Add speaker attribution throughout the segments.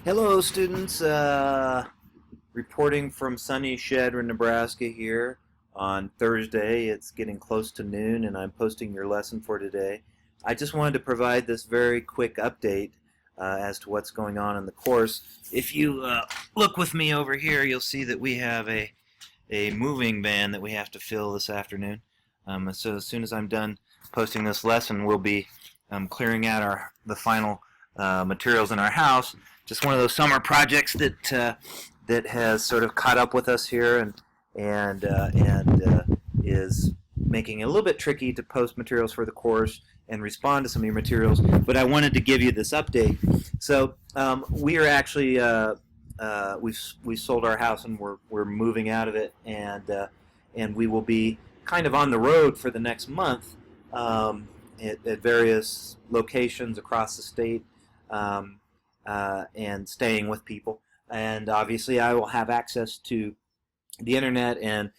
Speaker 1: Hello, students. Reporting from sunny Shedron, Nebraska here on Thursday. It's getting close to noon, and I'm posting your lesson for today. I just wanted to provide this very quick update as to what's going on in the course. If you look with me over here, you'll see that we have a moving van that we have to fill this afternoon. So as soon as I'm done posting this lesson, we'll be clearing out the final materials in our house. Just one of those summer projects that has sort of caught up with us here and is making it a little bit tricky to post materials for the course and respond to some of your materials. But I wanted to give you this update. So we are actually we've sold our house and we're moving out of it, and we will be kind of on the road for the next month at various locations across the state. And staying with people. And obviously, I will have access to the internet, and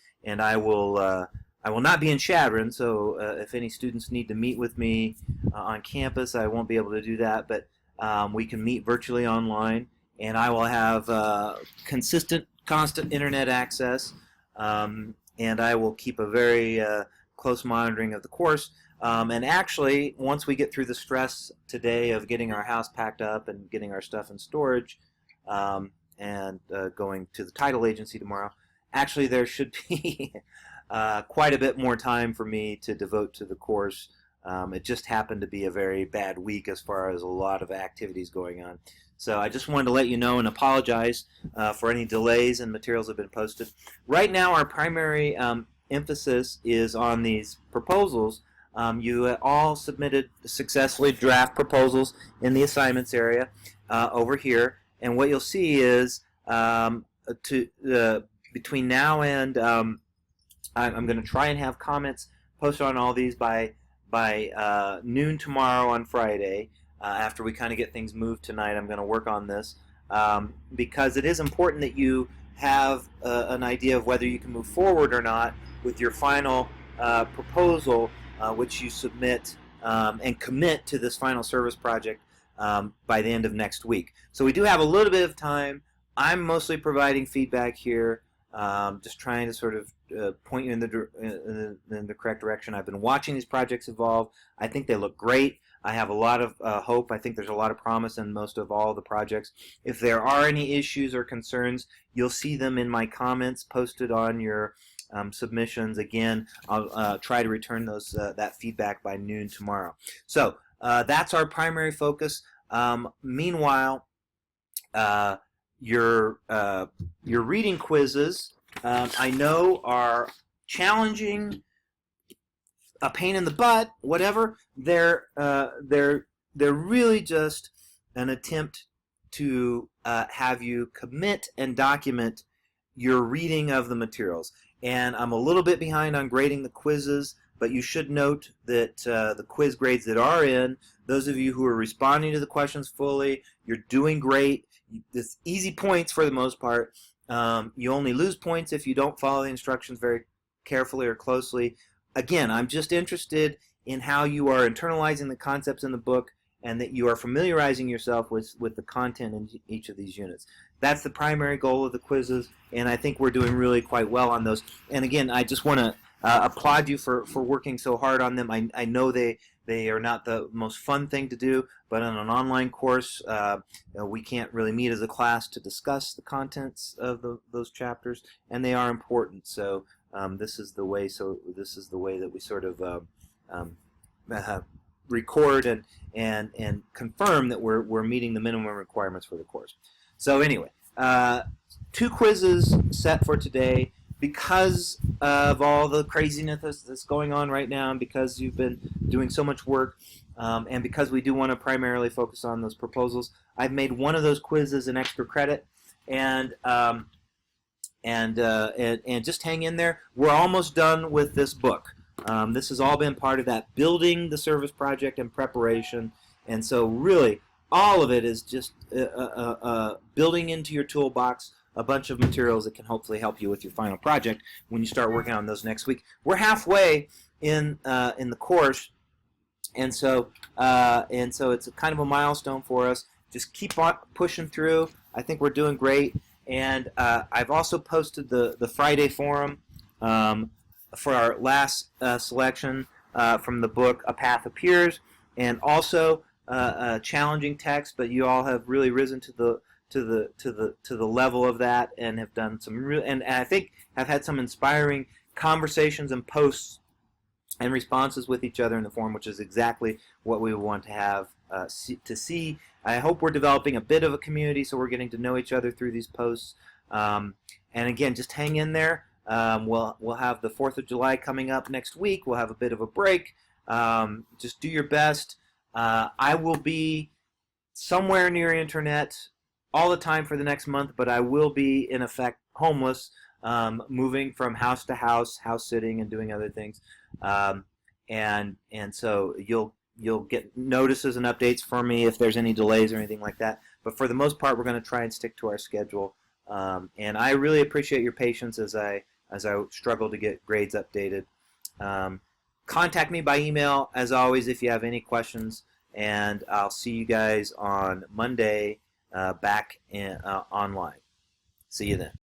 Speaker 1: I will not be in Shadron. So if any students need to meet with me on campus, I won't be able to do that. But we can meet virtually online, and I will have constant internet access, and I will keep a very close monitoring of the course. And actually, once we get through the stress today of getting our house packed up and getting our stuff in storage, and going to the title agency tomorrow, actually there should be quite a bit more time for me to devote to the course. It just happened to be a very bad week as far as a lot of activities going on. So I just wanted to let you know and apologize for any delays in materials that have been posted. Right now, our primary emphasis is on these proposals. You all submitted successfully draft proposals in the assignments area over here, and what you'll see is between now and I'm going to try and have comments posted on all these by noon tomorrow on Friday. After we kind of get things moved tonight, I'm going to work on this because it is important that you have an idea of whether you can move forward or not with your final proposal, which you submit and commit to this final service project by the end of next week. So we do have a little bit of time. I'm mostly providing feedback here, just trying to sort of point you in the correct direction. I've been watching these projects evolve. I think they look great. I have a lot of hope. I think there's a lot of promise in most of all the projects. If there are any issues or concerns, you'll see them in my comments posted on your submissions. Again, I'll try to return that feedback by noon tomorrow. So that's our primary focus. Meanwhile, your reading quizzes, I know, are challenging, a pain in the butt, whatever. They're really just an attempt to have you commit and document your reading of the materials. And I'm a little bit behind on grading the quizzes, but you should note that the quiz grades that are in, those of you who are responding to the questions fully, you're doing great. It's easy points for the most part. You only lose points if you don't follow the instructions very carefully or closely. Again, I'm just interested in how you are internalizing the concepts in the book and that you are familiarizing yourself with the content in each of these units. That's the primary goal of the quizzes, and I think we're doing really quite well on those. And again, I just want to applaud you for working so hard on them. I know they are not the most fun thing to do, but on an online course, we can't really meet as a class to discuss the contents of those chapters, and they are important. So this is the way. So this is the way that we sort of record and confirm that we're meeting the minimum requirements for the course. So anyway, 2 quizzes set for today. Because of all the craziness that's going on right now, and because you've been doing so much work, and because we do want to primarily focus on those proposals, I've made one of those quizzes an extra credit, and just hang in there. We're almost done with this book. This has all been part of that building the service project and preparation, and so really all of it is just building into your toolbox a bunch of materials that can hopefully help you with your final project when you start working on those next week. We're halfway in the course, and so it's a kind of a milestone for us. just keep on pushing through. I think we're doing great. And I've also posted the Friday forum for our last selection from the book A Path Appears, and also a challenging text. But you all have really risen to the level of that, and have done some real, and I think have had some inspiring conversations and posts and responses with each other in the forum, which is exactly what we want to have to see. I hope we're developing a bit of a community, so we're getting to know each other through these posts. And again, just hang in there. We'll have the 4th of July coming up next week. We'll have a bit of a break. Just do your best. I will be somewhere near internet all the time for the next month, but I will be, in effect, homeless, moving from house to house sitting and doing other things. And so you'll get notices and updates from me if there's any delays or anything like that. But for the most part, we're going to try and stick to our schedule. And I really appreciate your patience as I struggle to get grades updated. Contact me by email, as always, if you have any questions. And I'll see you guys on Monday back online. See you then.